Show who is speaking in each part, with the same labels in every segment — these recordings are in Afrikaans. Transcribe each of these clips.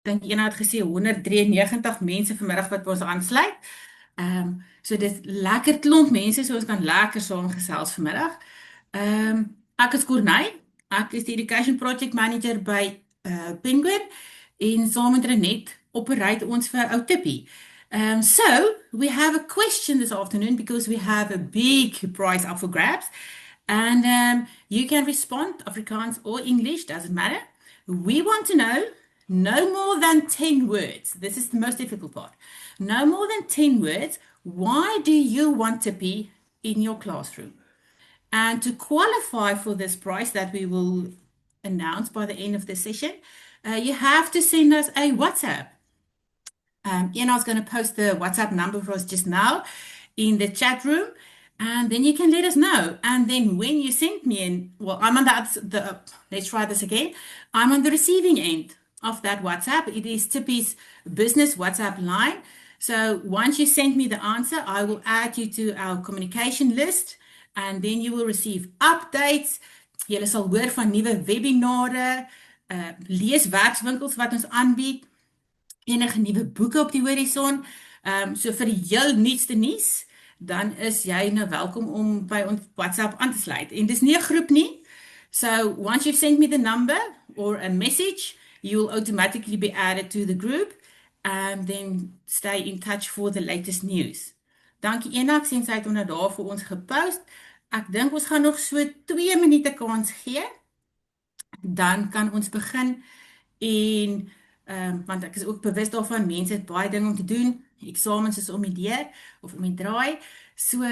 Speaker 1: dink een het gesê 193 mense vanmiddag wat by ons aansluit. So dit lekker klomp mense, so ons kan lekker saam gesels vanmiddag. Ek is Corney. Ek is die Education Project Manager by Penguin en saam met Renet operate ons vir ou Tippie. So we have a question this afternoon because we have a big prize up for grabs. And you can respond Afrikaans or English, doesn't matter. We want to know no more than 10 words. This is the most difficult part. No more than 10 words. Why do you want to be in your classroom? And to qualify for this prize that we will announce by the end of the session, you have to send us a WhatsApp. Iena's going to post the WhatsApp number for us just now in the chat room, and then you can let us know. And then when you send me in, well, I'm on let's try this again. I'm on the receiving end of that WhatsApp. It is Tippie's business WhatsApp line. So once you send me the answer, I will add you to our communication list, and then you will receive updates. Julle sal hoor van nuwe webinare, leeswerkswinkels wat ons aanbied, enige nuwe boeke op die horison. So vir die heel nuutste nuus, dan is jy nou welkom om by ons WhatsApp aan te sluit. En dis nie 'n groep nie. So once you've sent me the number or a message, you will automatically be added to the group and then stay in touch for the latest news. Dankie Ena, ek sien sy het hom nou daar vir ons gepost. Ek dink ons gaan nog so 2 minute kans gee. Dan kan ons begin en want ek is ook bewus daarvan, mense het baie dinge om te doen. Eksamens is om die deur of om die draai. So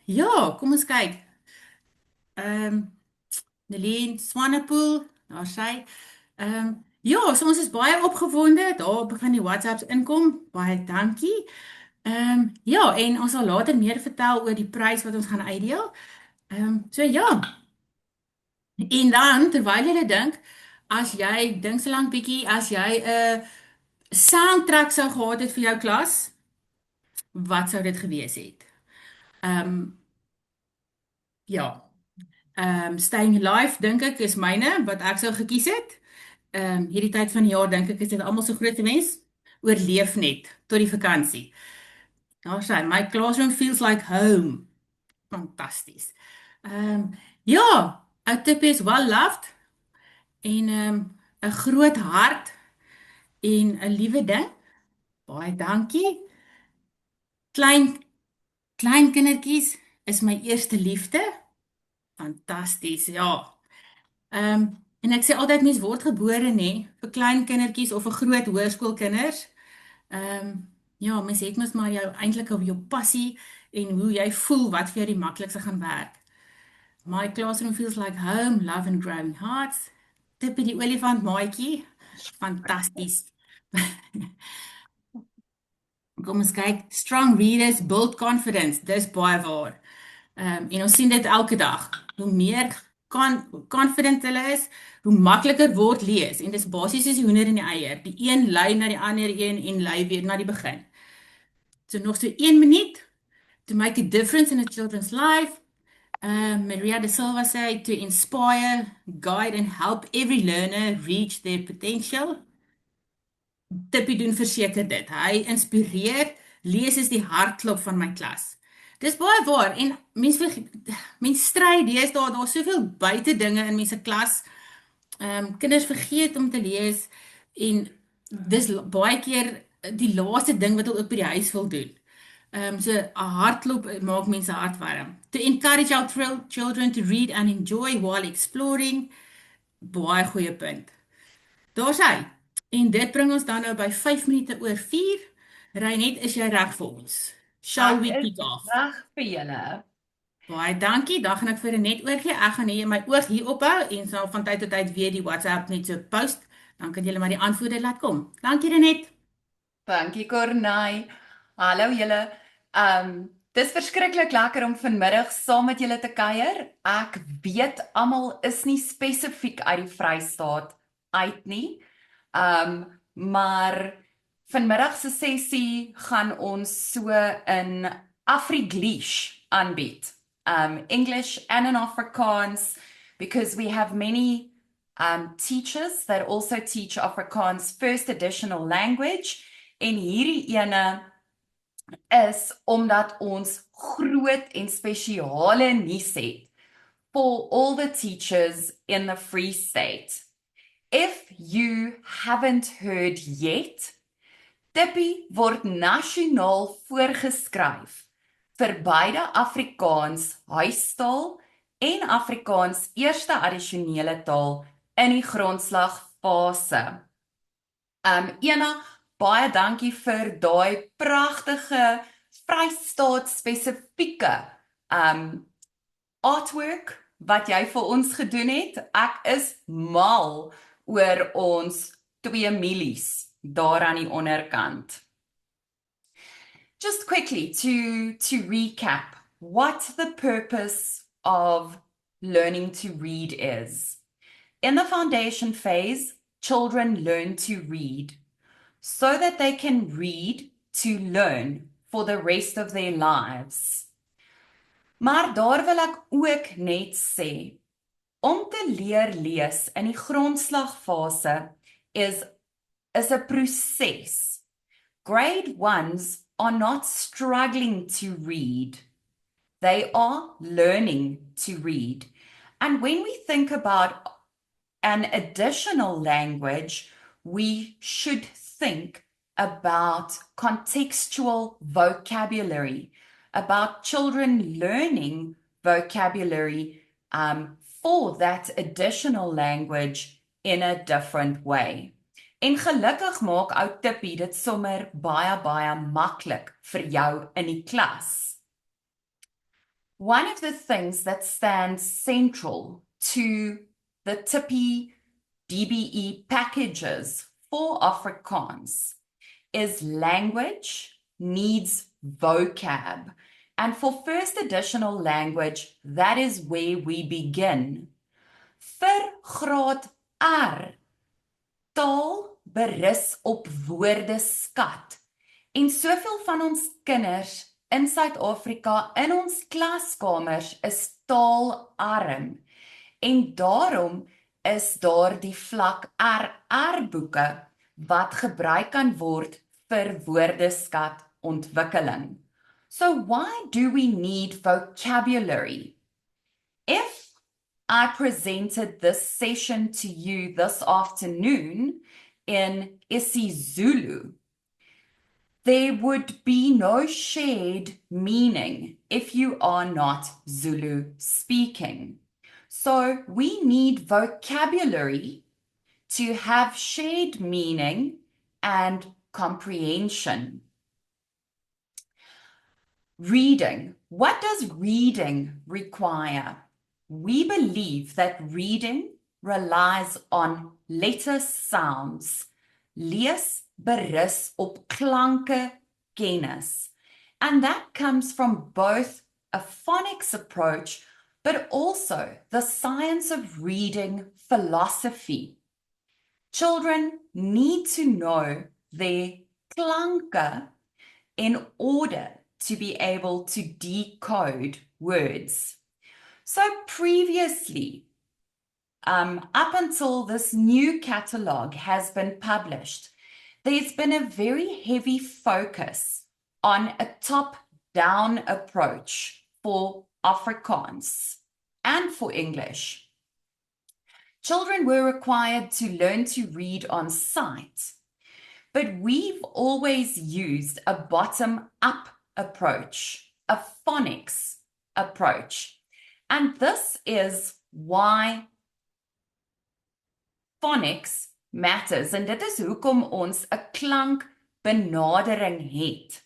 Speaker 1: ja, kom ons kyk. Nelien Swanepoel, daar sy. Ja, so ons is baie opgewonde. Daar begin die WhatsApps inkom. Baie dankie. Ja, en ons sal later meer vertel oor die prys wat ons gaan uitdeel. So ja. En dan terwyl jy dink, as jy dink so lank bietjie, as jy 'n soundtrack sou gehad het vir jou klas, wat sou dit gewees het? Ja. Staying Alive dink ek is myne wat ek sou gekies het. Hierdie tyd van die jaar dink ek is dit almal so groot mens oorleef net tot die vakansie. Daar sê my classroom feels like home. Fantasties. Ja, ou Tippie is well loved en 'n groot hart en 'n liewe ding. Baie dankie. Klein kindertjies is my eerste liefde. Fantasties, ja. En ek sê altyd mens word gebore nê vir klein kindertjies of vir groot hoërskoolkinders. Ja, mens het mos maar jou eintlik op jou passie en hoe jy voel wat vir jou die maklikste gaan werk. My classroom feels like home, love and growing hearts. Tippie die olifant maatjie. Fantasties. Kom ons kyk. Strong readers build confidence. Dis baie waar. En ons sien dit elke dag. Hoe meer confident hulle is, hoe makliker word lees. En dis basies soos die hoender en die eier. Die een lei na die ander een en lei weer na die begin. So nog so 1 minuut to make a difference in a children's life. Maria de Silva say to inspire, guide and help every learner reach their potential. Tippie doen verseker dit. Hy inspireer, lees is die hartklop van my klas. Dis baie waar en mens stry deesdae daar's soveel buite dinge in mense klas. Kinders vergeet om te lees en dis baie keer die laaste ding wat hulle ook by die huis wil doen. So 'n hartklop maak mense hart warm. To encourage our children to read and enjoy while exploring. Baie goeie punt. Daar's hy. En dit bring ons dan nou by 5 minute oor 4. Reinet, is jy reg vir ons? Shall we kick off?
Speaker 2: Reg vir julle.
Speaker 1: Baie dankie. Dan gaan ek vir Renet oorgee. Ek gaan hier my oog hier ophou en sal van tyd tot tyd weer die WhatsApp net so post. Dan kan julle maar die antwoorde laat kom. Dankie Renet.
Speaker 2: Dankie Corney. Hallo julle. Dis verskriklik lekker om vanmiddag saam met julle te kuier. Ek weet almal is nie spesifiek uit die Vrystaat uit nie. Maar vanmiddag se sessie gaan ons so in Afriglish aanbied. English and in Afrikaans because we have many teachers that also teach Afrikaans first additional language. En hierdie ene is omdat ons groot en spesiale nuus het for all the teachers in the Free State. If you haven't heard yet, Tippie word nasionaal voorgeskryf vir beide Afrikaans huistaal en Afrikaans eerste addisionele taal in die grondslagfase. Ena, baie dankie vir daai pragtige Vrystaat spesifieke artwork wat jy vir ons gedoen het. Ek is mal oor ons 2 milies daar aan die onderkant. Just quickly to recap what the purpose of learning to read is. In the foundation phase, children learn to read so that they can read to learn for the rest of their lives. Maar daar wil ek ook net sê, om te leer lees in die grondslagfase is 'n proses. Grade 1s are not struggling to read. They are learning to read. And when we think about an additional language, we should think about contextual vocabulary, about children learning vocabulary for that additional language in a different way. En gelukkig maak ou Tippie dit sommer baie maklik vir jou in die klas. One of the things that stands central to the Tippie DBE packages for Afrikaans is language needs vocab. And for first additional language, that is where we begin. Vir graad R, taal berus op woordeskat. En soveel van ons kinders in Suid-Afrika in ons klaskamers is taalarm. En daarom is daar die vlak RR boeke wat gebruik kan word vir woordeskat ontwikkeling. So why do we need vocabulary? If I presented this session to you this afternoon in isiZulu, there would be no shared meaning if you are not Zulu speaking. So we need vocabulary to have shared meaning and comprehension. Reading. What does reading require? We believe that reading relies on letter sounds. Lees berus op klanke kennis. And that comes from both a phonics approach, but also the science of reading philosophy. Children need to know their klanke in order to be able to decode words. So previously, up until this new catalogue has been published, there's been a very heavy focus on a top-down approach for Afrikaans and for English. Children were required to learn to read on sight, but we've always used a bottom-up approach, a phonics approach. And this is why phonics matters. En dit is hoekom ons 'n klankbenadering het.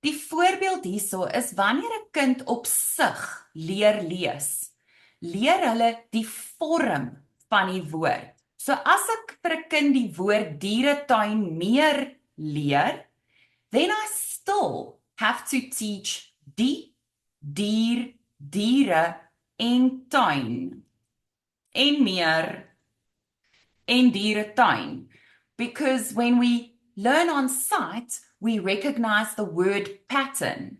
Speaker 2: Die voorbeeld hierso is wanneer 'n kind op sig leer lees, leer hulle die vorm van die woord. So as ek vir 'n kind die woord dieretuin meer leer, then I still have to teach die, dier, diere en tuin. En meer en dieretuin. Because when we learn on sight, we recognize the word pattern.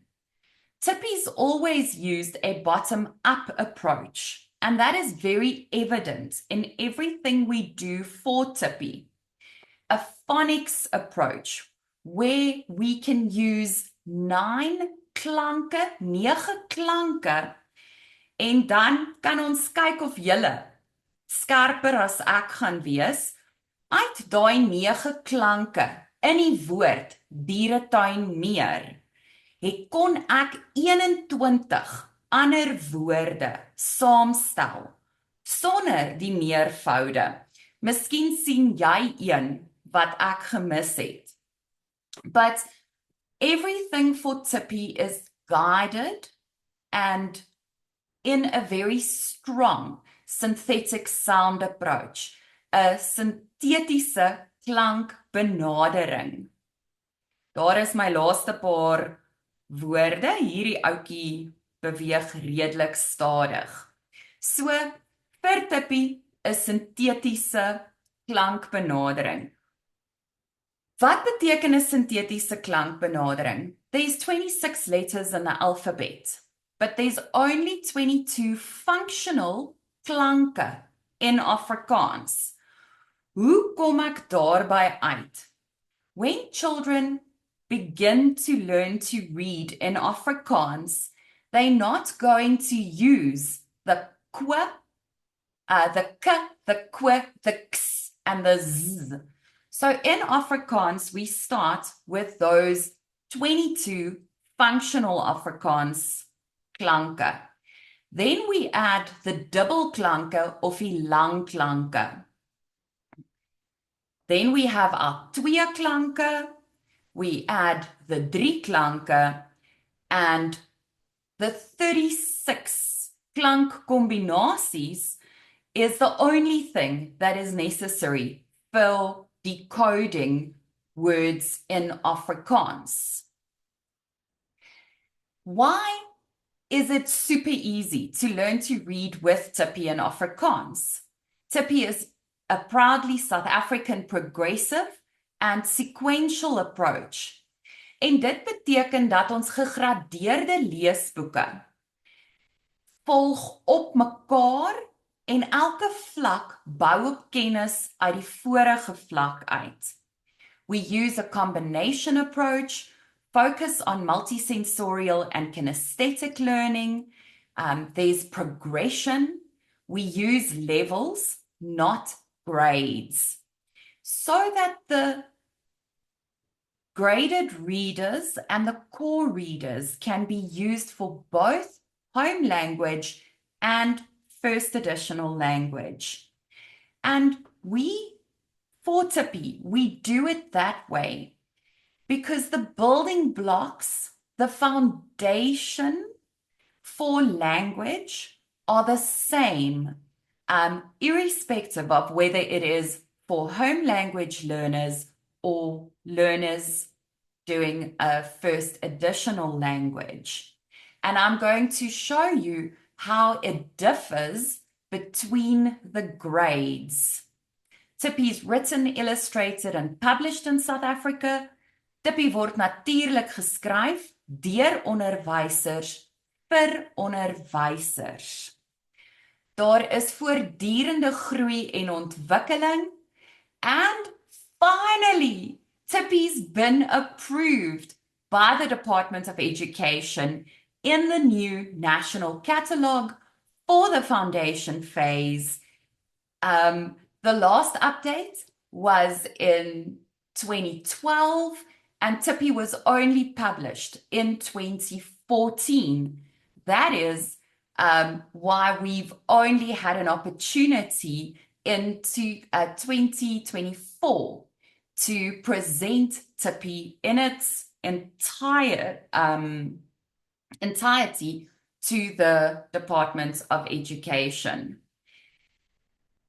Speaker 2: Tippie's always used a bottom-up approach. And that is very evident in everything we do for Tippy. A phonics approach where we can use 9 klanke, en dan kan ons kyk of julle skerper as ek gaan wees uit daai 9 klanke in die woord dieretuin meer. Kon ek 21 ander woorde saamstel sonder die meervoude. Miskien sien jy een wat ek gemis het. But everything for Tippy is guided and in a very strong synthetic sound approach, 'n sintetiese klankbenadering. Daar is my laaste paar woorde. Hierdie ouetjie beweeg redelik stadig. So, vir Tippy, 'n sintetiese klankbenadering. Wat beteken 'n sintetiese klankbenadering? There's 26 letters in the alphabet, but there's only 22 functional klanke in Afrikaans. Hoe kom ek daarby uit? When children begin to learn to read in Afrikaans, they're not going to use the kwa, the k, the kw, the ks, and the z. So in Afrikaans, we start with those 22 functional Afrikaans klanke. Then we add the dubbel klanke of die lang klanke. Then we have our twee klanke, we add the drie klanke, and the 36 klank kombinasies is the only thing that is necessary for decoding words in Afrikaans. Why is it super easy to learn to read with Tippy in Afrikaans? Tippy is a proudly South African progressive and sequential approach. En dit beteken dat ons gegradeerde leesboeke volg op mekaar en elke vlak bou op kennis uit die vorige vlak uit. We use a combination approach, focus on multisensorial and kinesthetic learning. There's progression. We use levels, not grades, so that the graded readers and the core readers can be used for both home language and first additional language. And for Tippy, we do it that way because the building blocks, the foundation for language are the same, irrespective of whether it is for home language learners or learners doing a first additional language. And I'm going to show you how it differs between the grades. Tippy is written, illustrated, and published in South Africa. Tippy word natuurlik geskryf deur onderwysers vir onderwysers. Daar is voortdurende groei en ontwikkeling. And finally, Tippy's been approved by the Department of Education in the new national catalogue for the foundation phase. The last update was in 2012, and Tippy was only published in 2014. That is why we've only had an opportunity into 2024 to present Tippy in its entirety to the Department of Education.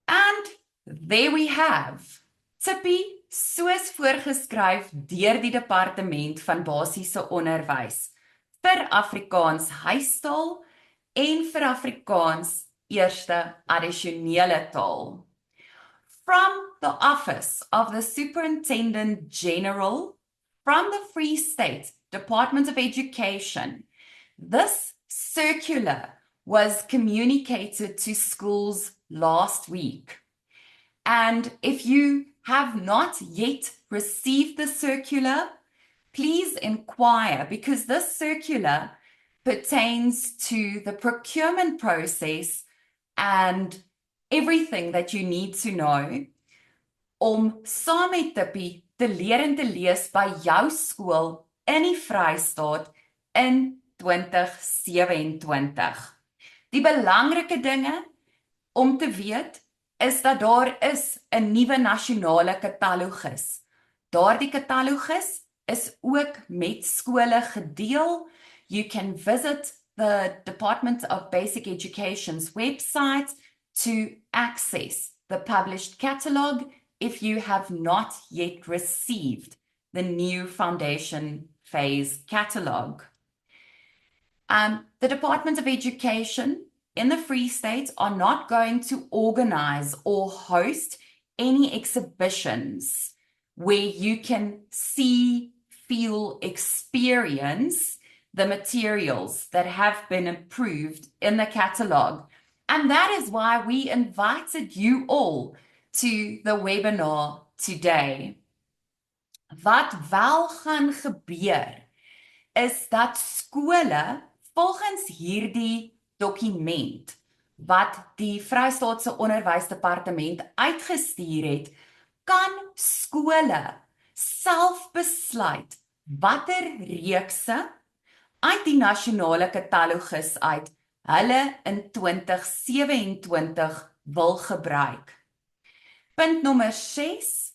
Speaker 2: And there we have Tippy soos voorgeskryf deur die Departement van Basiese Onderwys vir Afrikaans huistaal en vir Afrikaans eerste addisionele taal. From the Office of the Superintendent General from the Free State Department of Education, this circular was communicated to schools last week. And if you have not yet received the circular, please inquire, because this circular pertains to the procurement process and everything that you need to know om saam met Tippie te leer en te lees by jou skool in die Vrystaat in 2027. Die belangrike dinge om te weet is dat daar is 'n nuwe nasionale katalogus. Daardie katalogus is ook met skole gedeel. You can visit the Department of Basic Education's website to access the published catalogue if you have not yet received the new foundation phase catalogue. The Department of Education in the Free State are not going to organize or host any exhibitions where you can see, feel, experience the materials that have been approved in the catalogue. And that is why we invited you all to the webinar today. Wat wel gaan gebeur is dat skole volgens hierdie dokument wat die Vrystaatse Onderwysdepartement uitgestuur het, kan skole self besluit watter reekse uit die nasionale katalogus uit hulle in 2027 wil gebruik. Punt nommer 6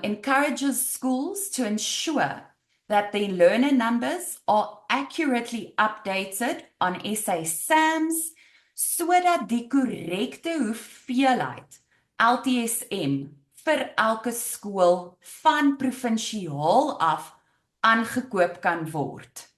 Speaker 2: encourages schools to ensure that their learner numbers are accurately updated on SA SAMS sodat die korrekte hoeveelheid LTSM vir elke skool van provinsiaal af aangekoop kan word.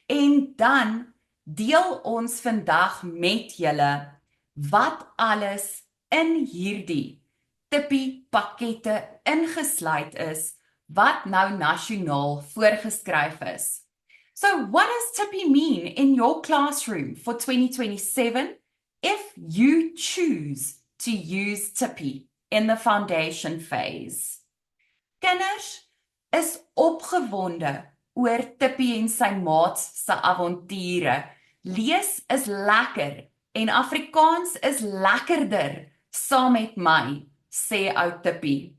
Speaker 2: En dan deel ons vandag met julle wat alles in hierdie Tippie pakkette ingesluit is wat nou nasionaal voorgeskryf is. So what does Tippie mean in your classroom for 2027 if you choose to use Tippie in the foundation phase? Kinders is opgewonde oor Tippie en sy maats se avonture. Lees is lekker en Afrikaans is lekkerder saam met my, sê ou Tippie.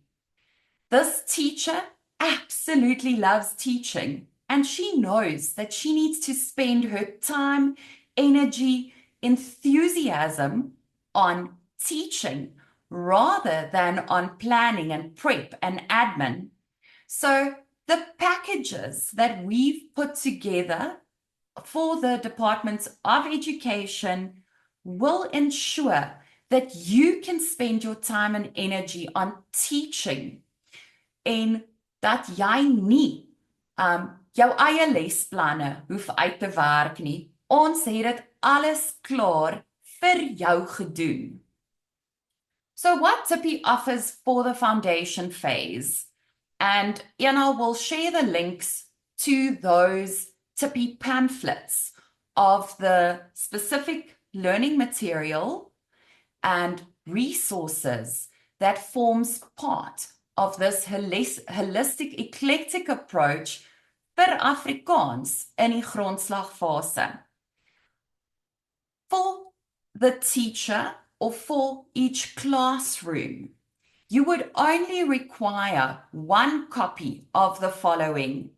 Speaker 2: This teacher absolutely loves teaching, and she knows that she needs to spend her time, energy, enthusiasm on teaching rather than on planning and prep and admin. So the packages that we've put together for the Department of Education will ensure that you can spend your time and energy on teaching en dat jy nie jou eie lesplanne hoef uit te werk nie. Ons het dit alles klaar vir jou gedoen. So what Tippie offers for the foundation phase, and Ina will share the links to those Tippie pamphlets of the specific learning material and resources that forms part of this holistic, eclectic approach vir Afrikaans in die grondslagfase. For the teacher or for each classroom, you would only require one copy of the following: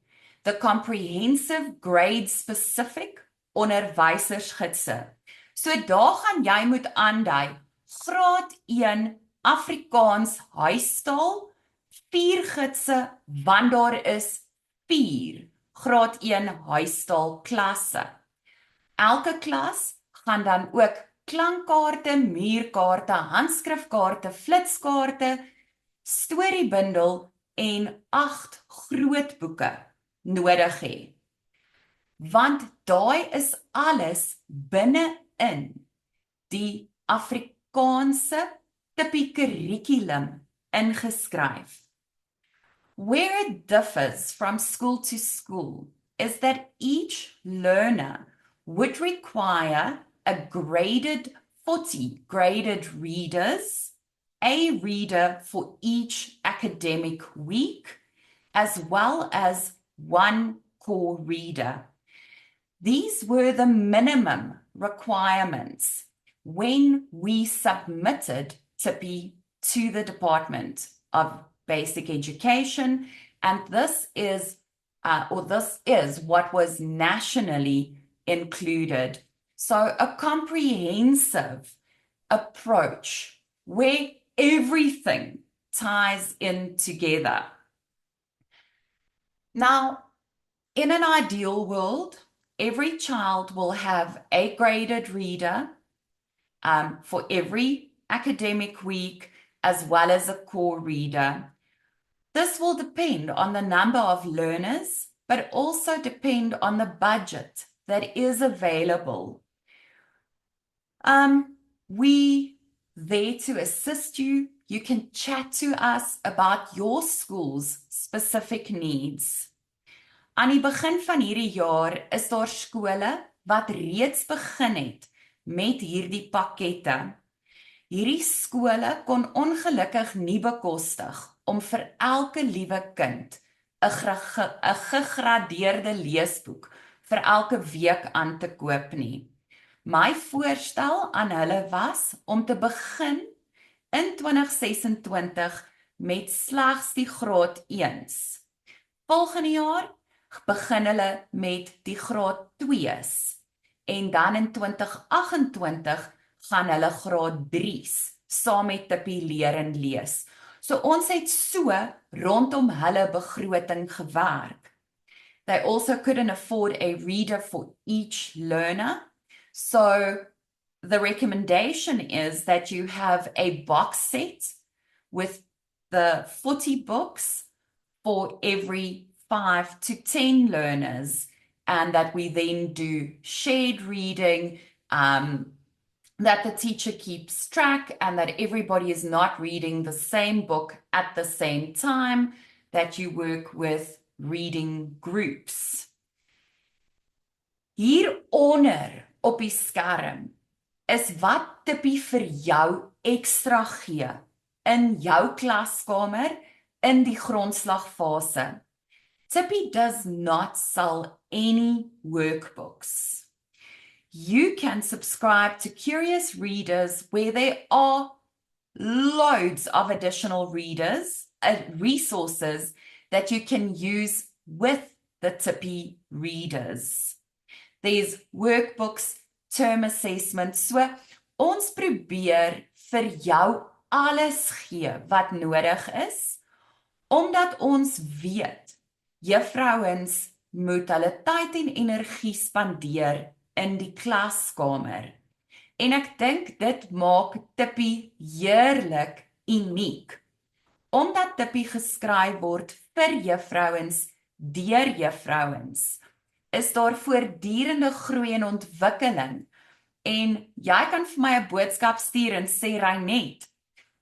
Speaker 2: the comprehensive grade-specific onderwysersgidse. So daar gaan jy moet aandui, graad 1 Afrikaans huistaal, 4 gidse, want daar is 4 graad 1 huistaal klasse. Elke klas gaan dan ook klankkaarte, muurkaarte, handskrifkaarte, flitskaarte, storiebundel en 8 grootboeke nodig hê. Want daai is alles binne in die Afrikaanse Tippie kurrikulum ingeskryf. Where it differs from school to school is that each learner would require a graded 40 graded readers, a reader for each academic week, as well as one core reader. These were the minimum requirements when we submitted Tippy to the Department of Basic Education, and this is what was nationally included. So a comprehensive approach where everything ties in together. Now, in an ideal world, every child will have a graded reader for every academic week, as well as a core reader. This will depend on the number of learners, but also depend on the budget that is available. We there to assist you. You can chat to us about your school's specific needs. Aan die begin van hierdie jaar is daar skole wat reeds begin het met hierdie pakkette. Hierdie skole kon ongelukkig nie bekostig om vir elke liewe kind 'n gegradeerde leesboek vir elke week aan te koop nie. My voorstel aan hulle was om te begin in 2026 met slegs die graad 1's. Volgende jaar begin hulle met die graad 2's en dan in 2028 gaan hulle graad 3's saam met Tippy leer en lees. So ons het so rondom hulle begroting gewerk. They also couldn't afford a reader for each learner. So the recommendation is that you have a box set with the 40 books for every 5 to 10 learners, and that we then do shared reading, that the teacher keeps track, and that everybody is not reading the same book at the same time, that you work with reading groups. Hieronder op die skerm is wat Tippy vir jou ekstra gee in jou klaskamer in die grondslagfase. Tippy does not sell any workbooks. You can subscribe to Curious Readers, where there are loads of additional resources that you can use with the Tippy readers. There's workbooks, term assessments, so ons probeer vir jou alles gee wat nodig is, omdat ons weet, juffrouens moet hulle tyd en energie spandeer in die klaskamer. En ek dink dit maak Tippy heerlik uniek. Omdat Tippy geskryf word vir juffrouens, deur juffrouens, is daar voortdurende groei en ontwikkeling. En jy kan vir my 'n boodskap stuur en sê, Reinet,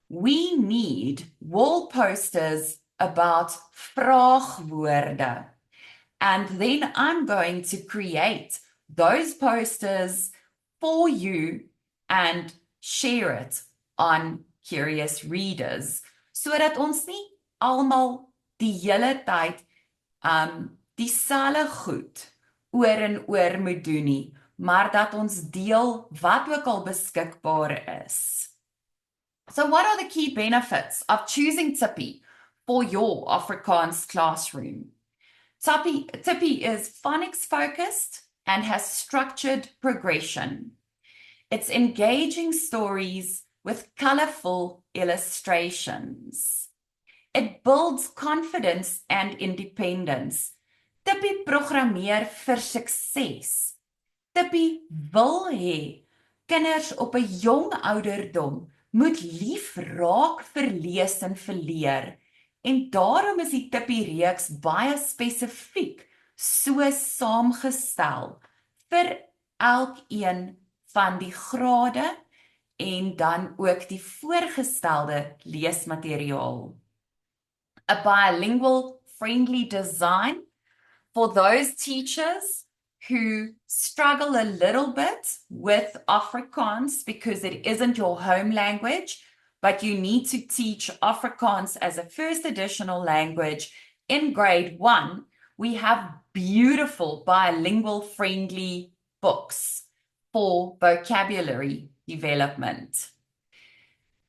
Speaker 2: we need wall posters about vraagwoorde. And then I'm going to create those posters for you and share it on Curious Readers, sodat ons nie almal die hele tyd dieselfde goed oor en oor moet doen nie, maar dat ons deel wat ook al beskikbaar is. So what are the key benefits of choosing Tippy for your Afrikaans classroom? Tippy is phonics focused and has structured progression. It's engaging stories with colorful illustrations. It builds confidence and independence. Tippy programmeer vir sukses. Tippy wil hê kinders op 'n jong ouderdom moet lief raak vir lees en vir leer. En daarom is die Tippy reeks baie spesifiek so saamgestel vir elkeen van die grade en dan ook die voorgestelde leesmateriaal. A bilingual friendly design for those teachers who struggle a little bit with Afrikaans because it isn't your home language, but you need to teach Afrikaans as a first additional language in grade 1, we have beautiful bilingual friendly books for vocabulary development.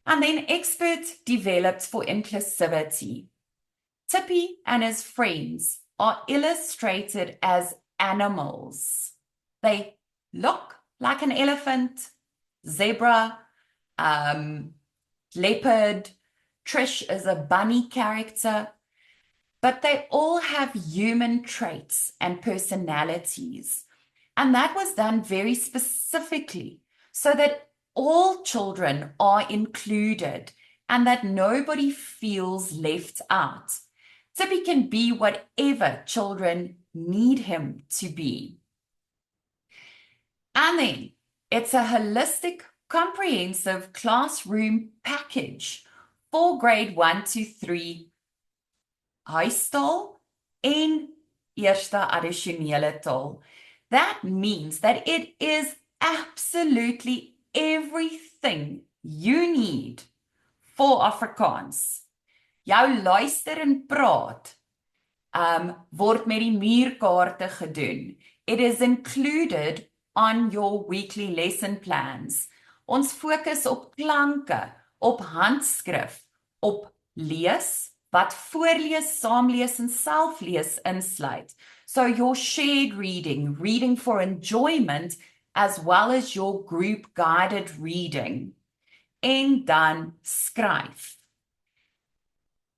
Speaker 2: And then Expert developed for inclusivity. Tippy and his friends are illustrated as animals. They look like an elephant, zebra, leopard. Trish is a bunny character, but they all have human traits and personalities. And that was done very specifically so that all children are included and that nobody feels left out. Tippy can be whatever children need him to be. And then it's a holistic, comprehensive classroom package for grade 1 to 3 huistaal en eerste addisionele taal. That means that it is absolutely everything you need for Afrikaans. Jou luister en praat word met die muurkaarte gedoen. It is included on your weekly lesson plans. Ons fokus op klanke, op handskrif, op lees, wat voorlees, saamlees en selflees insluit. So your shared reading, reading for enjoyment, as well as your group guided reading. En dan skryf.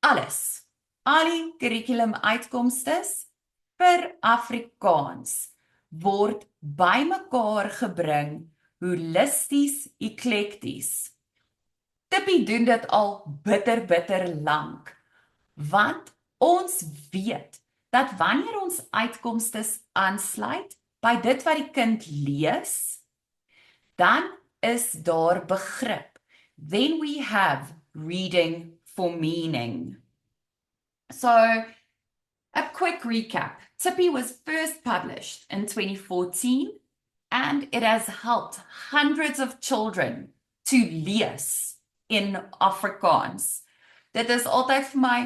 Speaker 2: Alles. Al die curriculum uitkomstes vir Afrikaans word bymekaar gebring, holisties, eklekties. Tippy doen dit al bitter lank, want ons weet dat wanneer ons uitkomstes aansluit by dit wat die kind lees, dan is daar begrip. Then we have reading for meaning. So, a quick recap. Tippy was first published in 2014, and it has helped hundreds of children to lees in Afrikaans. Dit is altyd vir my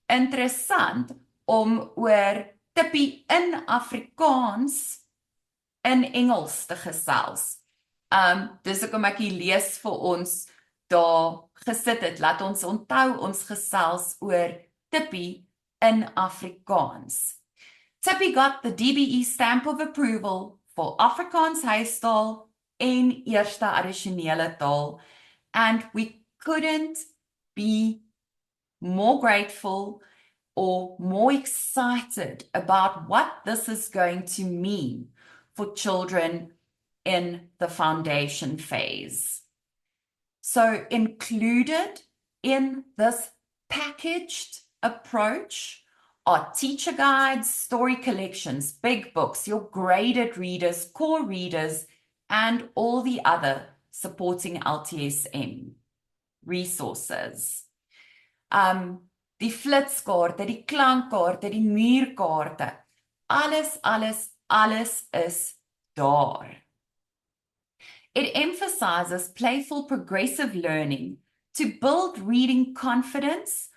Speaker 2: interessant om oor Tippy in Afrikaans in Engels te gesels. Dis hoekom ek hier lees vir ons daar gesit het. Laat ons onthou ons gesels oor Tippy in Afrikaans. Tippy got the DBE stamp of approval for Afrikaans huistaal en eerste addisionele taal, and we couldn't be more grateful or more excited about what this is going to mean for children in the foundation phase. So included in this packaged approach are teacher guides, story collections, big books, your graded readers, core readers, and all the other supporting LTSM resources. Die flitskaarte, die klankkaarte, die muurkaarte, alles is daar. It emphasizes playful progressive learning to build reading confidence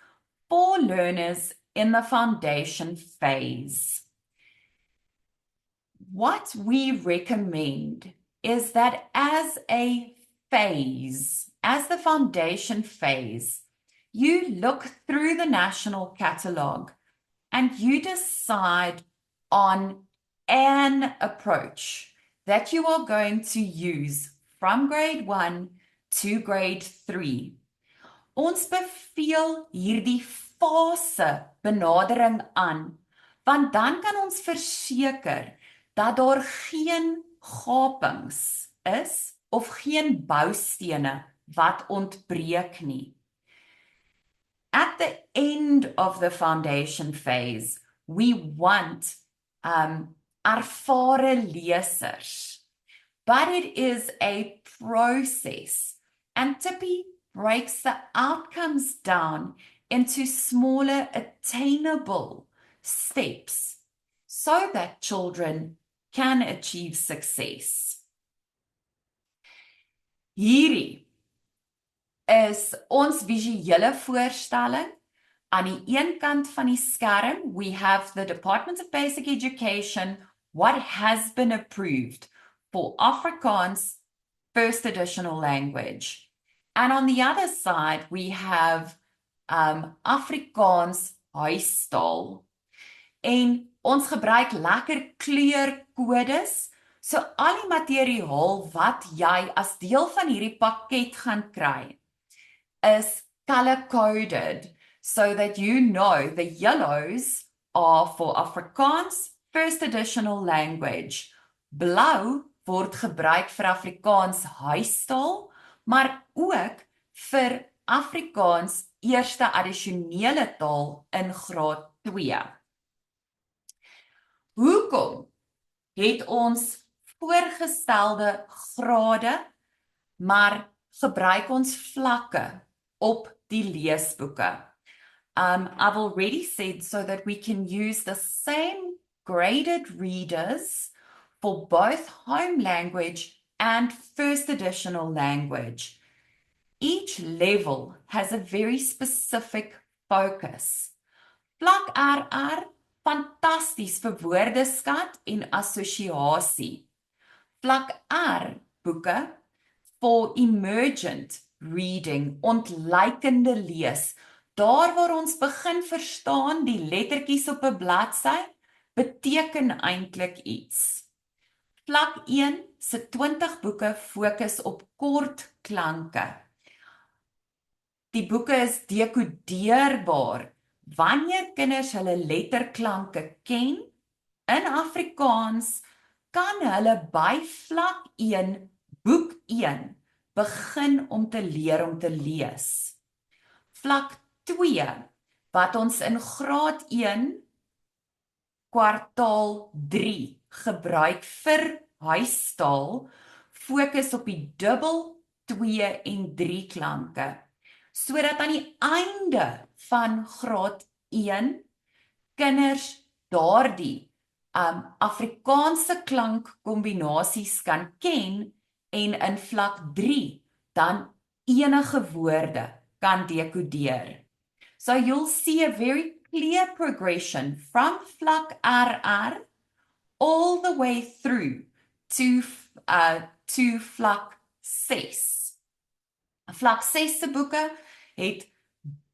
Speaker 2: for learners in the foundation phase. What we recommend is that as a phase, as the foundation phase, you look through the national catalogue and you decide on an approach that you are going to use from grade 1 to grade 3. Ons beveel hierdie fase benadering aan, want dan kan ons verseker dat daar geen gapings is of geen boustene wat ontbreek nie. At the end of the foundation phase, we want ervare lesers, but it is a process, and Tippy breaks the outcomes down into smaller attainable steps so that children can achieve success. Hierdie is ons visuele voorstelling. Aan die een kant van die skerm, we have the Department of Basic Education, what has been approved for Afrikaans first additional language. And on the other side, we have Afrikaans huistaal. En ons gebruik lekker kleurkodes, so al die materiaal wat jy as deel van hierdie pakket gaan kry, is color-coded, so that you know the yellows are for Afrikaans first additional language. Blou word gebruik vir Afrikaans huistaal, maar ook vir Afrikaans eerste addisionele taal in graad 2. Hoekom het ons voorgestelde grade, maar gebruik ons vlakke op die leesboeke? I've already said so that we can use the same graded readers for both home language and first additional language. Each level has a very specific focus. Vlak RR, fantasties vir woordeskat en assosiasie. Vlak R boeke for emergent reading, ontleikende lees. Daar waar ons begin verstaan die lettertjies op 'n bladsy beteken eintlik iets. Vlak 1 se 20 boeke fokus op kort klanke. Die boeke is dekodeerbaar. Wanneer kinders hulle letterklanke ken in Afrikaans, kan hulle by vlak 1, boek 1, begin om te leer om te lees. Vlak 2, wat ons in graad 1, kwartaal 3 gebruik vir huistaal, fokus op die dubbel, 2 en 3 klanke, sodat aan die einde van graad 1 kinders daardie Afrikaanse klankkombinasies kan ken en in vlak 3 dan enige woorde kan dekodeer. So you'll see a very clear progression from vlak RR all the way through to vlak 6. Vlak 6 se boeke het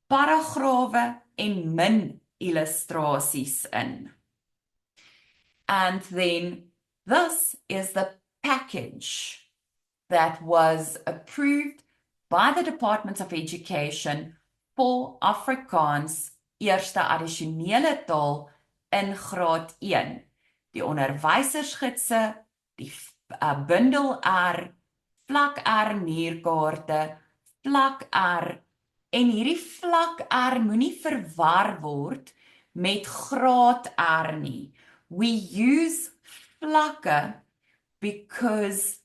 Speaker 2: paragrawe en min illustrasies in. And then this is the package that was approved by the Department of Education for Afrikaans eerste addisionele taal in graad 1. Die onderwysersgidse, die bundel R, vlak R muurkaarte, vlak R, en hierdie vlak R moenie verwar word met graad R nie. We use vlakke because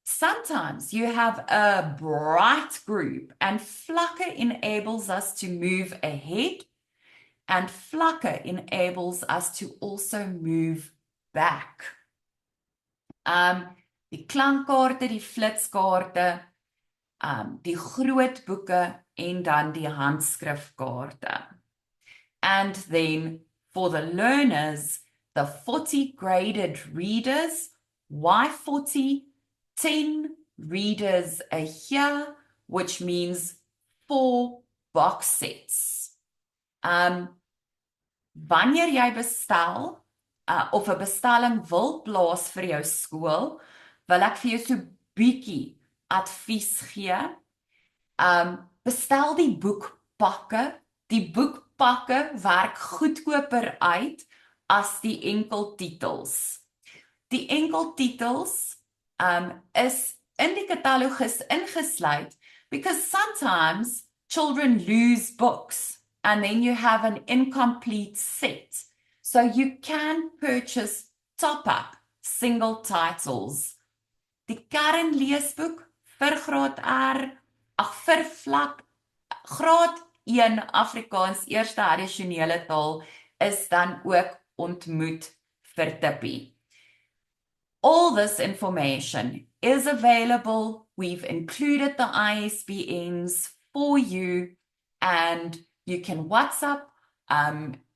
Speaker 2: sometimes you have a bright group and vlakke enables us to move ahead and vlakke enables us to also move back. Die klankkaarte, die flitskaarte, die groot boeke en dan die handskrifkaarte. And then for the learners, the 40 graded readers, why 40? 10 readers a year, which means 4 box sets. Wanneer jy bestel, of 'n bestelling wil plaas vir jou skool, wil ek vir jou so bietjie advies gee. Bestel die boekpakke. Die boekpakke werk goedkoper uit as die enkeltitels. Die enkeltitels is in die katalogus ingesluit because sometimes children lose books and then you have an incomplete set. So you can purchase top-up single titles. Die kernleesboek vir graad R, vir graad 1 Afrikaans eerste addisionele taal is dan ook ontmoet vir Tippie. All this information is available. We've included the ISBNs for you, and you can WhatsApp,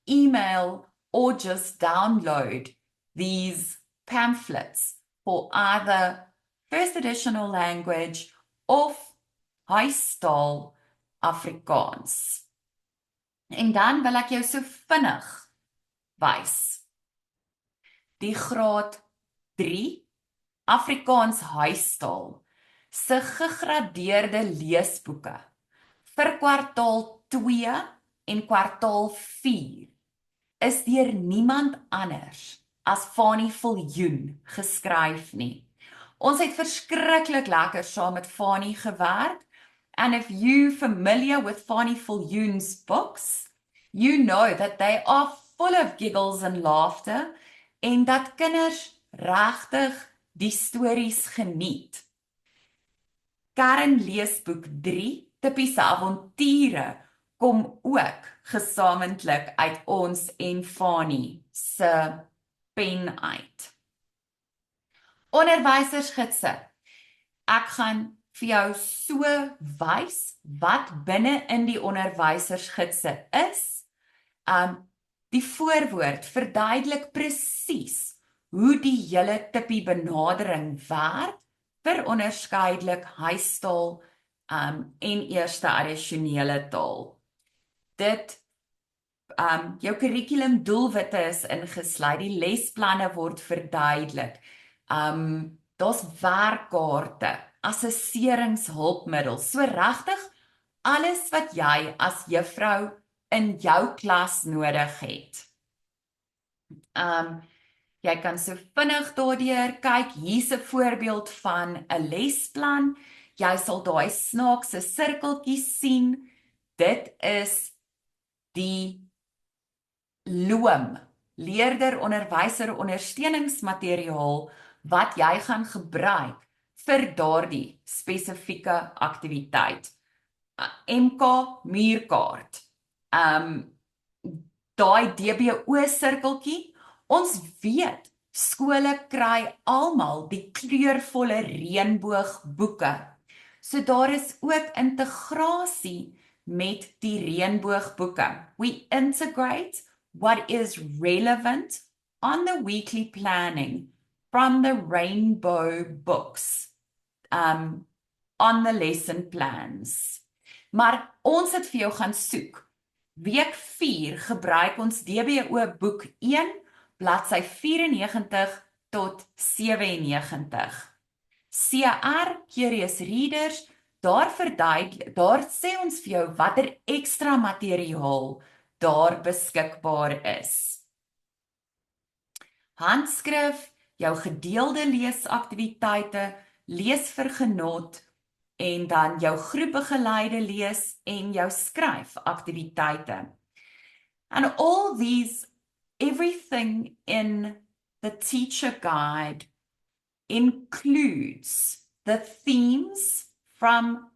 Speaker 2: email, or just download these pamphlets for either first additional language of huistaal Afrikaans. En dan wil ek jou so vinnig wys. Die graad 3 Afrikaans huistaal se gegradeerde leesboeke vir kwartaal 2 en kwartaal 4 is deur niemand anders as Fanie Viljoen geskryf nie. Ons het verskriklik lekker saam met Fanie gewerk. And if you're familiar with Fanie Viljoen's books, you know that they are full of giggles and laughter en dat kinders regtig die stories geniet. Kern leesboek 3, Tipiese avonture, kom ook gesamentlik uit ons en Fanie se pen uit. Onderwysersgidse. Ek gaan vir jou so wys wat binne in die onderwysersgidse is. Die voorwoord verduidelik presies hoe die hele tippie benadering werk vir onderskeidelik huistaal en eerste addisionele taal. Dit jou kurrikulum doelwitte is ingesluit, die lesplanne word verduidelik. Daar's werkkaarte, assesseringshulpmiddels, so regtig alles wat jy as juffrou in jou klas nodig het. Jy kan so vinnig daardeur kyk, hier's 'n voorbeeld van 'n lesplan. Jy sal daai snaakse sirkeltjies sien. Dit is die LOM, leerder-onderwyser ondersteuningsmateriaal wat jy gaan gebruik vir daardie spesifieke aktiwiteit. MK muurkaart. Daai DBO sirkeltjie, ons weet skole kry almal die kleurvolle reënboogboeke. So daar is ook integrasie met die reënboogboeke. We integrate what is relevant on the weekly planning from the rainbow books on the lesson plans. Maar ons het vir jou gaan soek. Week 4 gebruik ons DBO boek 1, bladsy 94 tot 97. CR, Curious Readers, daar sê ons vir jou watter ekstra materiaal daar beskikbaar is. Handskrif, jou gedeelde leesaktiwiteite, lees vir genot, en dan jou groepbegeleide lees en jou skryfaktiwiteite. And all these, everything in the teacher guide includes the themes from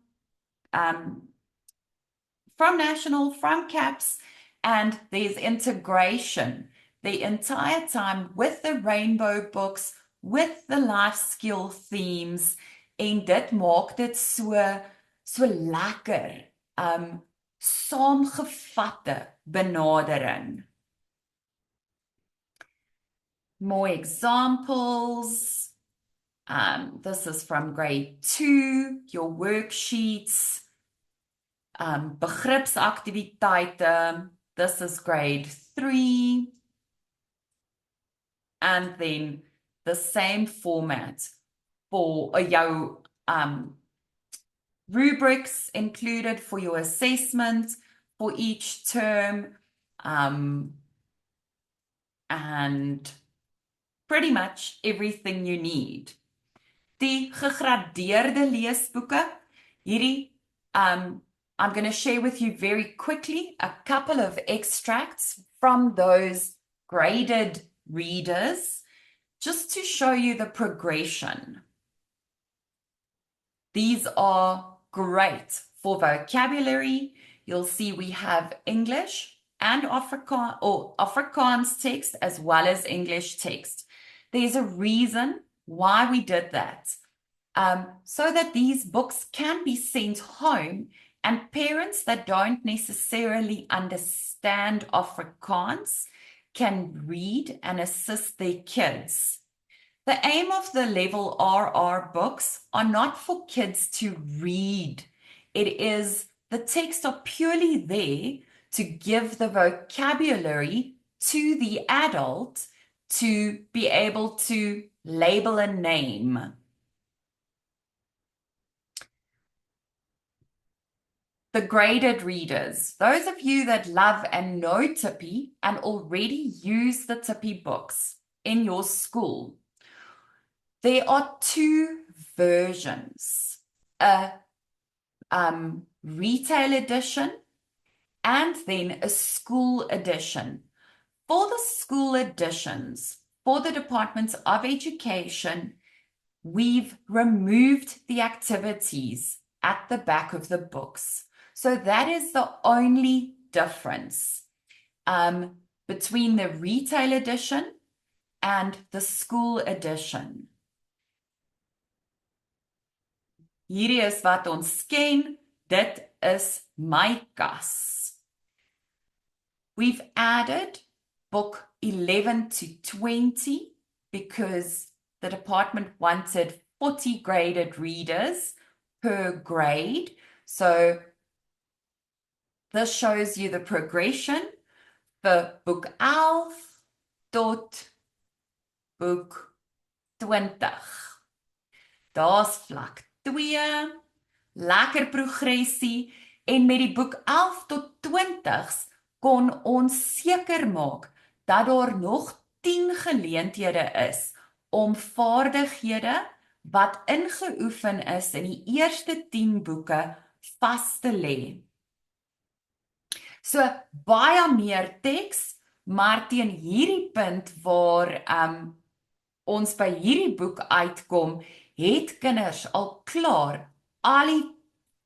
Speaker 2: National, from CAPS, and there's integration the entire time with the rainbow books, with the life skill themes, en dit maak dit so lekker, saamgevatte benadering. More examples. This is from grade 2, your worksheets, begripsaktiwiteite. This is grade 3. And then the same format for your rubrics included for your assessment for each term, and pretty much everything you need. Die gegradeerde leesboeke, hierdie, I'm going to share with you very quickly a couple of extracts from those graded readers, just to show you the progression. These are great for vocabulary. You'll see we have English and Afrikaans text as well as English text. There's a reason why we did that. So that these books can be sent home and parents that don't necessarily understand Afrikaans can read and assist their kids. The aim of the Level RR books are not for kids to read. The texts are purely there to give the vocabulary to the adult to be able to label a name. The graded readers, those of you that love and know Tippy and already use the Tippy books in your school, there are two versions, a retail edition and then a school edition. For the school editions, for the Department of Education, we've removed the activities at the back of the books. So that is the only difference between the retail edition and the school edition. Hierdie is wat ons ken, dit is my kas. We've added book 11 to 20 because the department wanted 40 graded readers per grade. So this shows you the progression for boek 11 tot boek 20. Daar's vlak 2, lekker progressie, en met die boek 11 tot 20s kon ons seker maak dat daar nog 10 geleenthede is om vaardighede wat ingeoefen is in die eerste 10 boeke vas te lê. So baie meer teks, maar teen hierdie punt waar ons by hierdie boek uitkom, het kinders al klaar al die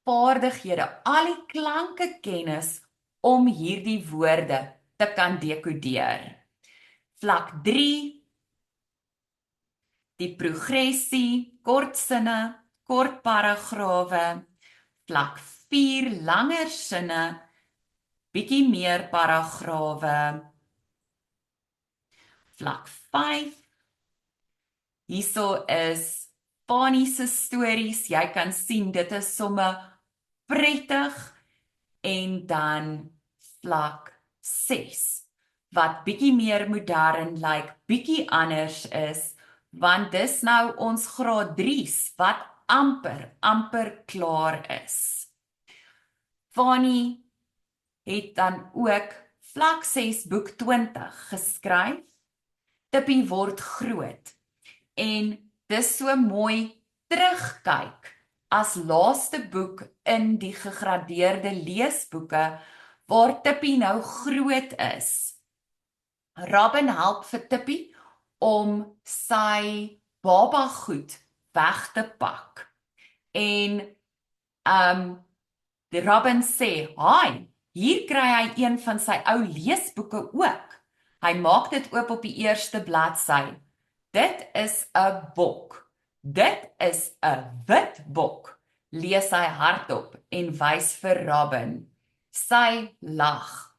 Speaker 2: vaardighede, al die klanke kennis om hierdie woorde te kan dekodeer. Vlak 3, die progressie, kort sinne, kort paragrawe. Vlak 4, langer sinne, bietjie meer paragrawe. Vlak 5, hierso is Fani se stories, jy kan sien, dit is somme prettig, en dan vlak 6, wat bietjie meer modern lyk, bietjie anders is, want dis nou ons graad 3's, wat amper klaar is. Fani het dan ook vlak 6 boek 20 geskryf, Tippy word groot, en dis so mooi terugkyk as laaste boek in die gegradeerde leesboeke waar Tippy nou groot is. Robin help vir Tippy om sy babagoed weg te pak. En die Robin sê, "Haai, hier kry hy een van sy ou leesboeke ook." Hy maak dit oop op die eerste bladsy. Dit is 'n bok. Dit is 'n wit bok, lees hy hardop en wys vir Robin. Sy lag.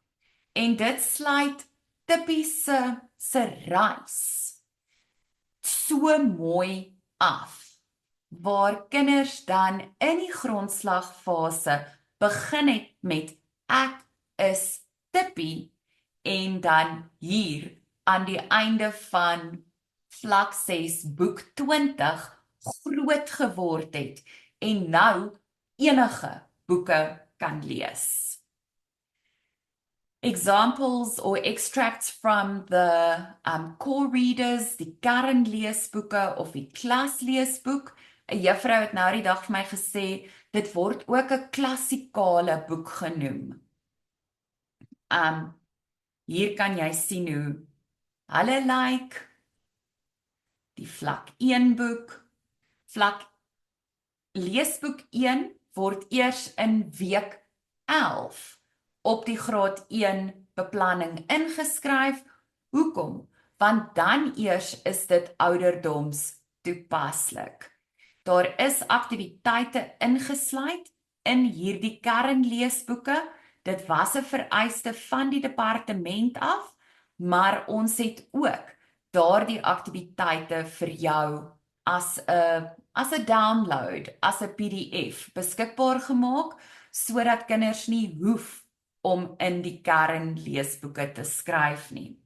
Speaker 2: En dit sluit Tippy se reis so mooi af, waar kinders dan in die grondslagfase begin het met ek is Tippy, en dan hier aan die einde van vlak 6 boek 20 groot geword het en nou enige boeke kan lees. Examples or extracts from the core readers, die kernleesboeke of die klasleesboek. 'n Juffrou het nou die dag vir my gesê, dit word ook 'n klassikale boek genoem. Hier kan jy sien hoe hulle lyk. Die vlak 1 boek, leesboek 1 word eers in week 11 op die graad 1 beplanning ingeskryf. Hoekom? Want dan eers is dit ouderdoms toepaslik. Daar is aktiwiteite ingesluit in hierdie kernleesboeke. Dit was 'n vereiste van die departement af, maar ons het ook daardie aktiwiteite vir jou as 'n download, as 'n PDF beskikbaar gemaak, sodat kinders nie hoef om in die kernleesboeke te skryf nie.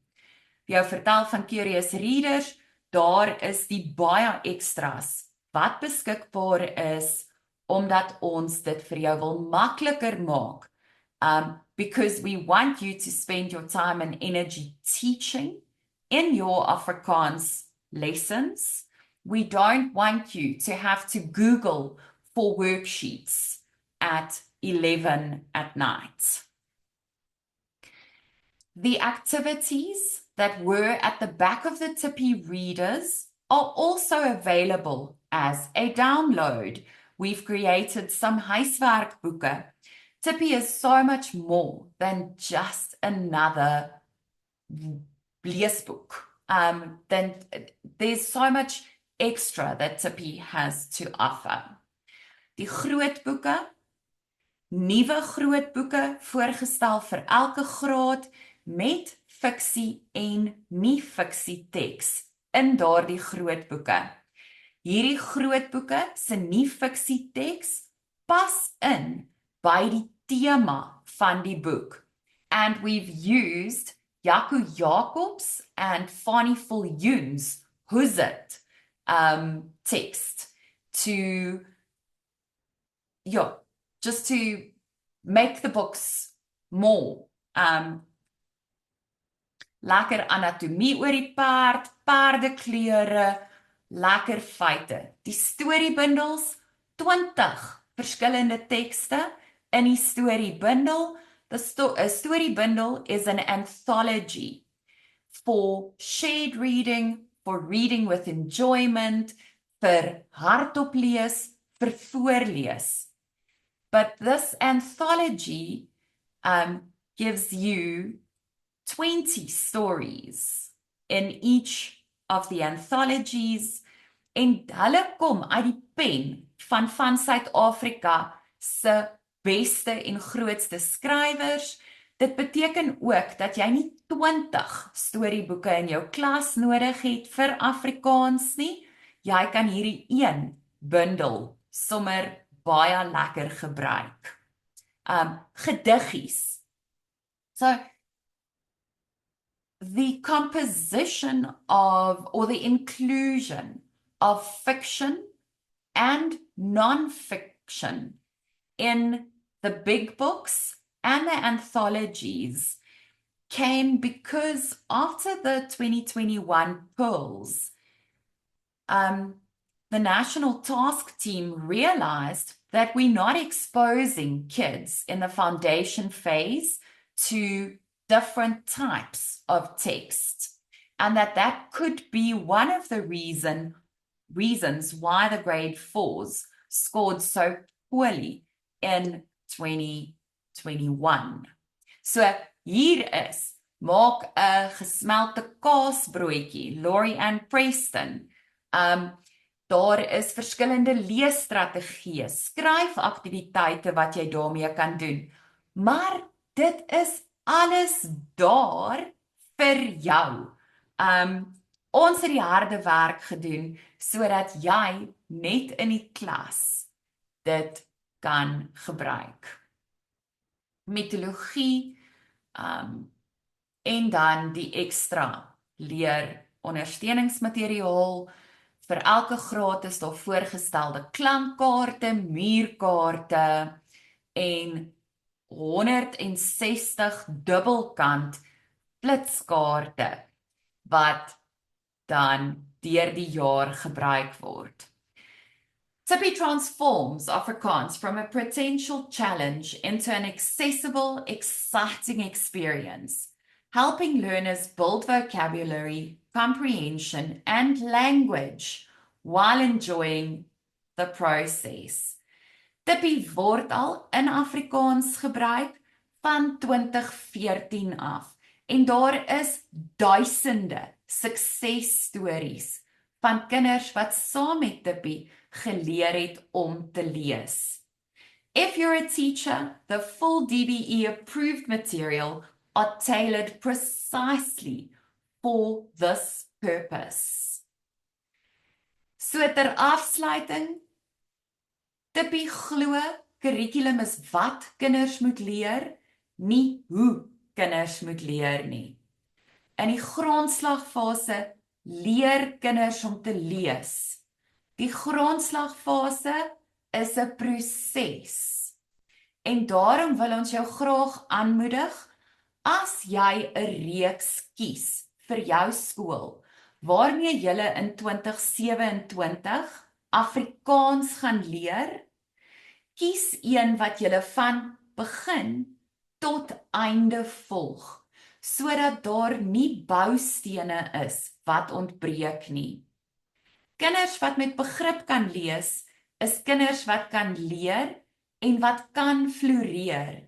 Speaker 2: Vir jou vertel van Curious Readers, daar is die baie extras wat beskikbaar is, omdat ons dit vir jou wil makliker maak. Because we want you to spend your time and energy teaching in your Afrikaans lessons. We don't want you to have to Google for worksheets at 11 at night. The activities that were at the back of the Tippy readers are also available as a download. We've created some huiswerkboeke. Tippy is so much more than just another leesboek. Then there's so much extra that Tippy has to offer. Die grootboeke, nuwe grootboeke voorgestel vir elke graad met fiksie en nie fiksie teks in daardie grootboeke. Hierdie grootboeke se nie fiksie teks pas in by die tema van die boek. And we've used Jaco Jacobs and Fani Viljoen's Who's It text to, just to make the books more lekker anatomie oor die paard, paardekleure, lekker feite. Die storiebundels, 20 verskillende tekste in die storiebundel. A storybundle is an anthology for shared reading, for reading with enjoyment, vir hardop lees, vir voorlees. But this anthology gives you 20 stories in each of the anthologies, en hulle kom uit die pen van Suid-Afrika se beste en grootste skrywers. Dit beteken ook dat jy nie 20 storieboeke in jou klas nodig het vir Afrikaans nie. Jy kan hierdie een bundel sommer baie lekker gebruik. Gediggies. So, the composition of, or the inclusion of fiction and non-fiction in the big books and the anthologies came because after the 2021 polls, the National Task Team realized that we're not exposing kids in the foundation phase to different types of text, and that could be one of the reasons why the grade 4s scored so poorly in 2021. So hier is, maak 'n gesmelte kaasbroodjie, Laurie Ann Preston. Daar is verskillende leesstrategieë, skryfaktiwiteite wat jy daarmee kan doen. Maar dit is alles daar vir jou. Ons het die harde werk gedoen sodat jy net in die klas dit kan gebruik. Metodologie en dan die ekstra leer ondersteuningsmateriaal. Vir elke graad is daar voorgestelde klankkaarte, muurkaarte en 160 dubbelkant flitskaarte wat dan deur die jaar gebruik word. Tippy transforms Afrikaans from a potential challenge into an accessible, exciting experience, helping learners build vocabulary, comprehension, and language while enjoying the process. Tippy word al in Afrikaans gebruik van 2014 af en daar is duisende suksesstories van kinders wat saam met Tippie geleer het om te lees. If you're a teacher, the full DBE approved material are tailored precisely for this purpose. So ter afsluiting, Tippie glo kurrikulum is wat kinders moet leer, nie hoe kinders moet leer nie. In die grondslagfase leer kinders om te lees. Die grondslagfase is 'n proses. En daarom wil ons jou graag aanmoedig, as jy 'n reeks kies vir jou skool, waarmee jy in 2027 Afrikaans gaan leer, kies een wat jy van begin tot einde volg, sodat daar nie boustene is wat ontbreek nie. Kinders wat met begrip kan lees, is kinders wat kan leer en wat kan floreer.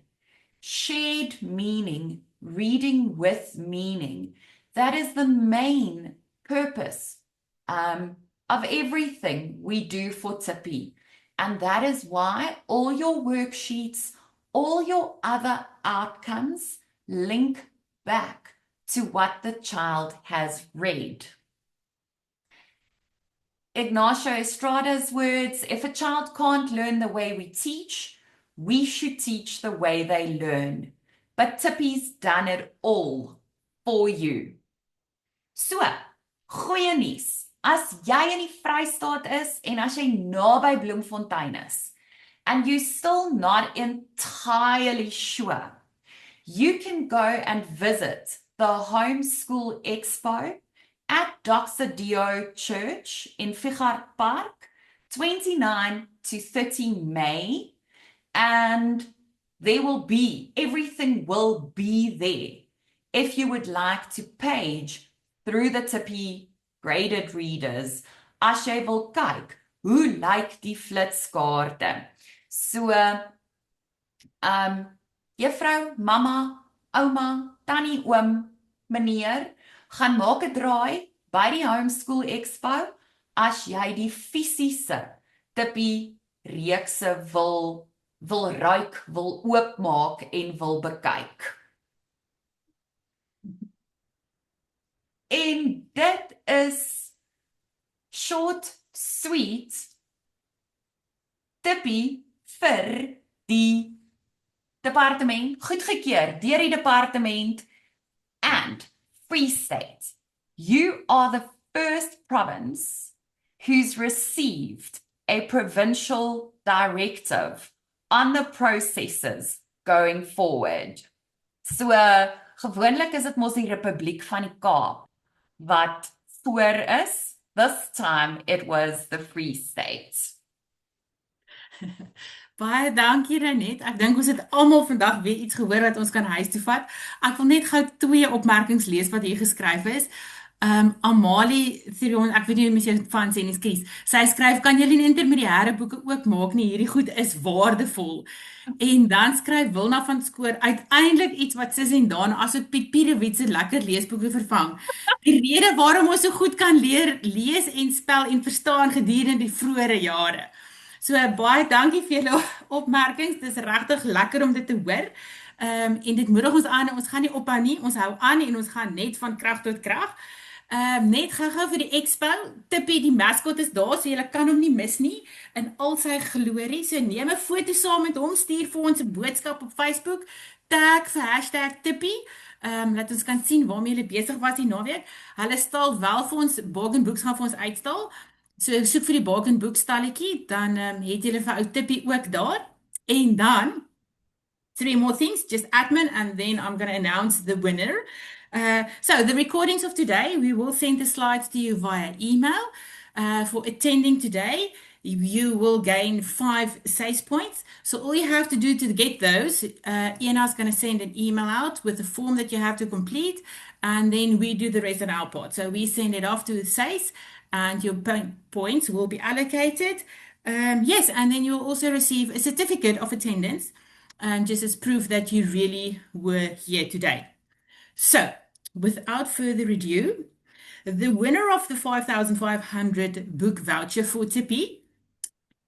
Speaker 2: Shared meaning, reading with meaning. That is the main purpose of everything we do for Tippie. And that is why all your worksheets, all your other outcomes link back to what the child has read. Ignacio Estrada's words, if a child can't learn the way we teach, we should teach the way they learn. But Tippie's done it all for you. So, goeie nuus. As jy in die Vrystaat is en as jy naby Bloemfontein is, and you're still not entirely sure, you can go and visit the Homeschool Expo at Doxadio Church in Figart Park, 29 to 30 May, and everything will be there if you would like to page through the Tippie graded readers, as jy wil kyk, hoe lyk die flitskaarte? So, juffrou, mamma, ouma, tannie, oom, meneer, gaan maak 'n draai by die Homeschool Expo as jy die fisiese Tippie reekse wil ruik, wil oopmaak en wil bekyk. En dit is short, sweet Tippie vir die departement, goedgekeur deur die departement, and Free State. You are the first province who's received a provincial directive on the processes going forward. So, gewoonlik is dit mos die Republiek van die Kaap wat voor is. This time it was the Free State.
Speaker 1: Baie dankie Renet. Ek dink ons het almal vandag weer iets gehoor wat ons kan huis toe vat. Ek wil net gou 2 opmerkings lees wat hier geskryf is. Amalie Thiron, ek weet nie hoe mens jou van sê nie, skus. Sy skryf, kan julle nie intermediêre boeke ook maak nie? Hierdie goed is waardevol. En dan skryf Wilna van Skoor, uiteindelik iets wat Sis en Daan asook Piet Pierewit se lekker leesboeke vervang. Die rede waarom ons so goed kan leer lees en spel en verstaan gedurende die vroeëre jare. So baie dankie vir julle opmerkings. Dis regtig lekker om dit te hoor. En dit moedig ons aan, ons gaan nie ophou nie. Ons hou aan en ons gaan net van krag tot krag. Net gou-gou vir die expo. Tippie, die mascot is daar, so julle kan hom nie mis nie in al sy glorie. So neem 'n foto saam met hom, stuur vir ons 'n boodskap op Facebook, tag vir #Tippie. Laat ons kan sien waarmee julle besig was die naweek. Hulle stal wel vir ons, Bargain Books gaan vir ons uitstal. So soek vir die Bargain Book stalletjie, dan het julle vir ou Tippie ook daar. En dan 3 more things, just admin, and then I'm going to announce the winner. So the recordings of today, we will send the slides to you via email. For attending today, you will gain 5 SACE points. So all you have to do to get those, Iana's going to send an email out with the form that you have to complete, and then we do the rest on our part. So we send it off to the SACE, and your points will be allocated. Yes, and then you'll also receive a certificate of attendance, just as proof that you really were here today. So, without further ado, the winner of the 5,500 book voucher for Tippy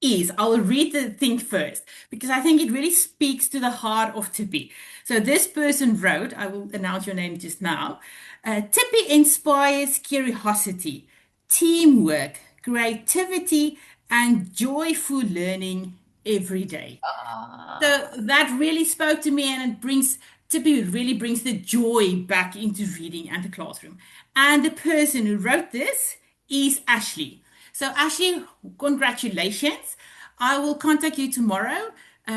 Speaker 1: is, I'll read the thing first because I think it really speaks to the heart of Tippy. So this person wrote, I will announce your name just now. Tippy inspires curiosity, teamwork, creativity, and joyful learning every day. So
Speaker 2: Ah,
Speaker 1: that really spoke to me, and it brings Tippy really brings the joy back into reading and the classroom. And the person who wrote this is Ashley. So Ashley, congratulations. I will contact you tomorrow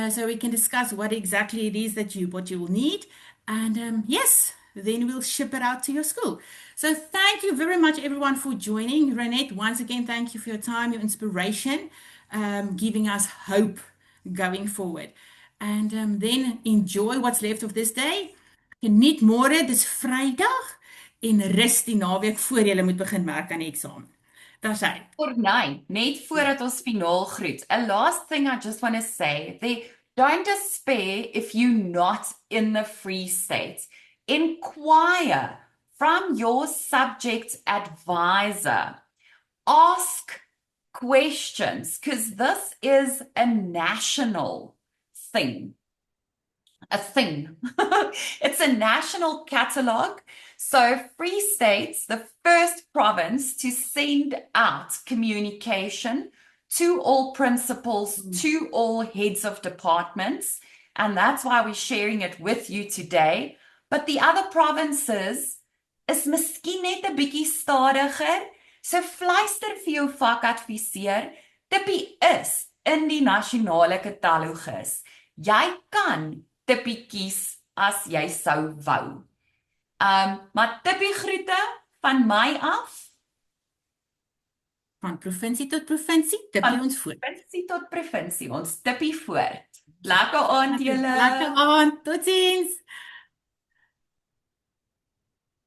Speaker 1: so we can discuss what exactly it is that what you will need. And yes, then we'll ship it out to your school. So thank you very much, everyone, for joining. Renette, once again, thank you for your time, your inspiration, giving us hope going forward. And then enjoy what's left of this day. Geniet môre, dis Vrydag en rus die naweek voor jy moet begin werk aan die eksamen. Daar's hy.
Speaker 2: Cornay, net
Speaker 1: Ja.
Speaker 2: voordat ons finaal groet, a last thing I just want to say, don't despair if you're not in the Free State. Inquire from your subject advisor. Ask questions, because this is a national thing. A thing. It's a national catalog. So Free State's the first province to send out communication to all principals, to all heads of departments. And that's why we're sharing it with you today. But the other provinces is miskien net 'n bietjie stadiger. So fluister vir jou vakadviseur. Tippy is in die nasionale katalogus. Jy kan Tippy kies as jy sou wou. Maar Tippy groete van my af.
Speaker 1: Van provinsie tot provinsie, Tippy
Speaker 2: Van
Speaker 1: ons voor.
Speaker 2: provinsie tot provinsie, ons Tippy voort. Lekker aand julle.
Speaker 1: Lekker aand, totsiens.